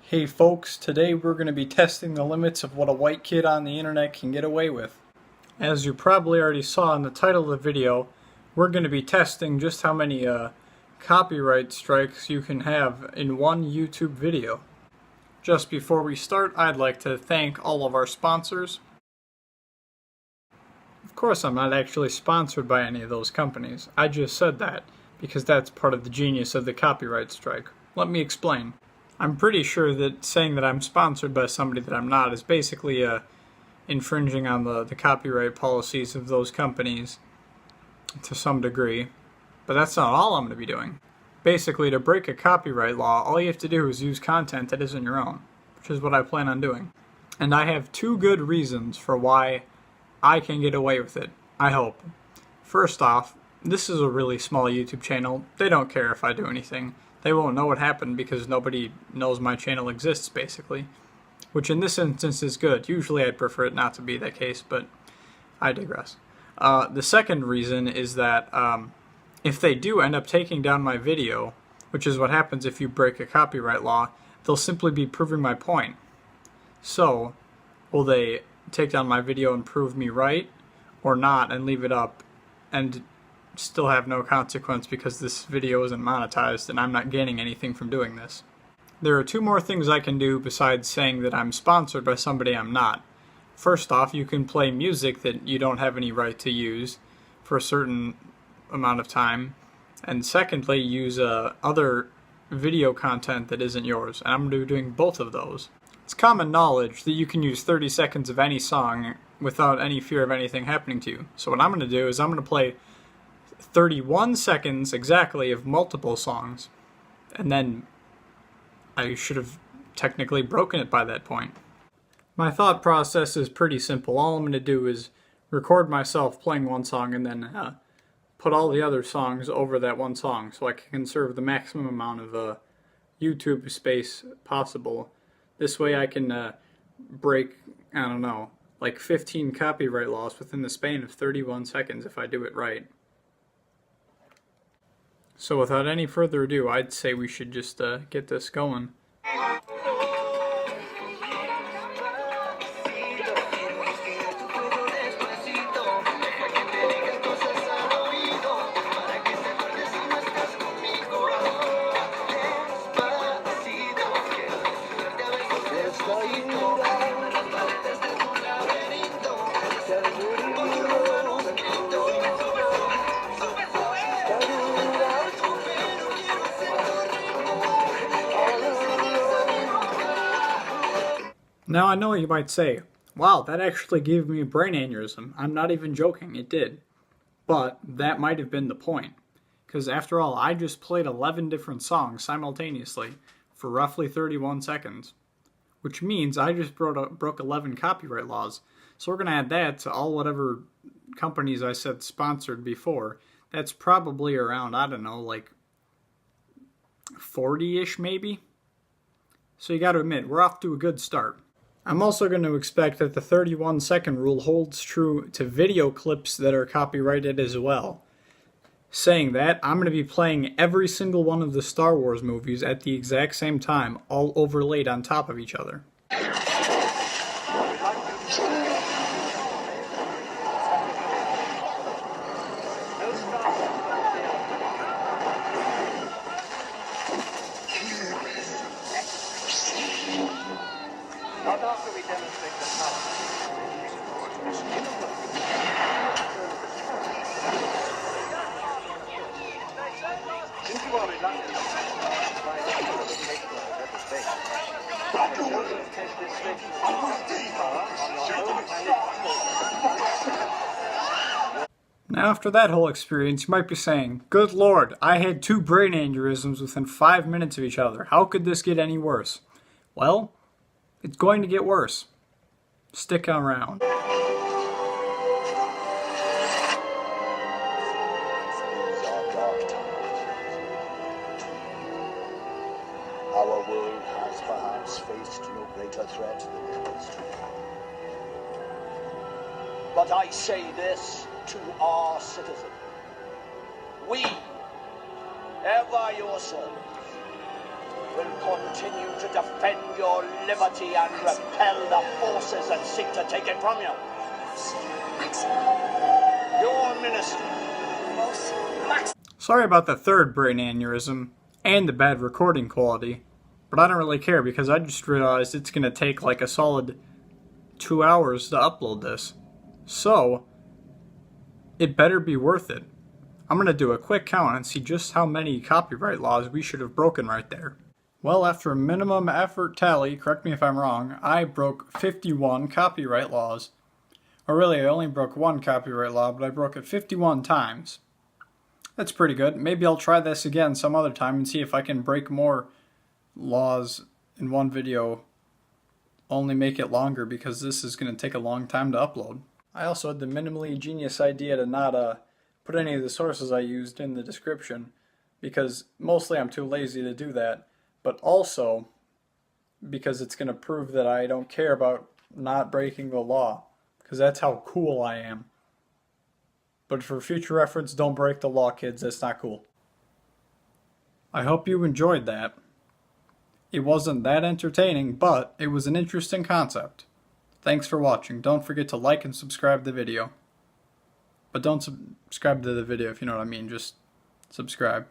Hey folks, today we're going to be testing the limits of what a white kid on the internet can get away with. As you probably already saw in the title of the video, we're going to be testing just how many copyright strikes you can have in one YouTube video. Just before we start, I'd like to thank all of our sponsors. Of course, I'm not actually sponsored by any of those companies. I just said that because that's part of the genius of the copyright strike. Let me explain. I'm pretty sure that saying that I'm sponsored by somebody that I'm not is basically infringing on the copyright policies of those companies to some degree. But that's not all I'm going to be doing. Basically, to break a copyright law, all you have to do is use content that isn't your own, which is what I plan on doing. And I have two good reasons for why I can get away with it, I hope. First off, this is a really small YouTube channel. They don't care if I do anything. They won't know what happened because nobody knows my channel exists, basically. Which in this instance is good. Usually I'd prefer it not to be that case, but I digress. The second reason is that if they do end up taking down my video, which is what happens if you break a copyright law, they'll simply be proving my point. So, will they take down my video and prove me right, or not, and leave it up, and still have no consequence because this video isn't monetized and I'm not gaining anything from doing this? There are two more things I can do besides saying that I'm sponsored by somebody I'm not. First off, you can play music that you don't have any right to use for a certain amount of time, and secondly, use other video content that isn't yours, and I'm going to be doing both of those. It's common knowledge that you can use 30 seconds of any song without any fear of anything happening to you. So what I'm going to do is I'm going to play 31 seconds exactly of multiple songs, and then I should have technically broken it by that point. My thought process is pretty simple. All I'm going to do is record myself playing one song and then put all the other songs over that one song so I can conserve the maximum amount of YouTube space possible. This way I can break, I don't know, like 15 copyright laws within the span of 31 seconds if I do it right. So without any further ado, I'd say we should just get this going. Now I know you might say, wow, that actually gave me a brain aneurysm. I'm not even joking, it did. But that might have been the point. Because after all, I just played 11 different songs simultaneously for roughly 31 seconds. Which means I just broke 11 copyright laws. So we're going to add that to all whatever companies I said sponsored before. That's probably around, I don't know, like 40-ish maybe? So you got to admit, we're off to a good start. I'm also going to expect that the 31-second rule holds true to video clips that are copyrighted as well. Saying that, I'm going to be playing every single one of the Star Wars movies at the exact same time, all overlaid on top of each other. Not after we demonstrate the power. Since you are reluctant by the implementation of the better space, I have chosen to test this station power on your own planet. Now after that whole experience, you might be saying, good lord, I had 2 brain aneurysms within 5 minutes of each other. How could this get any worse? Well, it's going to get worse. Stick around. These are dark times. Our world has perhaps faced no greater threat than history. But I say this to our citizen. We, ever your servants, will continue to defend your liberty and repel the forces that seek to take it from you. Your minister. Sorry about the third brain aneurysm and the bad recording quality, but I don't really care because I just realized it's going to take like a solid 2 hours to upload this. So, it better be worth it. I'm going to do a quick count and see just how many copyright laws we should have broken right there. Well, after a minimum effort tally, correct me if I'm wrong, I broke 51 copyright laws. Or really, I only broke one copyright law, but I broke it 51 times. That's pretty good. Maybe I'll try this again some other time and see if I can break more laws in one video. Only make it longer because this is going to take a long time to upload. I also had the minimally genius idea to not put any of the sources I used in the description because mostly I'm too lazy to do that, but also because it's going to prove that I don't care about not breaking the law because that's how cool I am. But for future reference, don't break the law, kids. That's not cool. I hope you enjoyed that. It wasn't that entertaining, but it was an interesting concept. Thanks for watching. Don't forget to like and subscribe to the video. But don't subscribe to the video if you know what I mean. Just subscribe.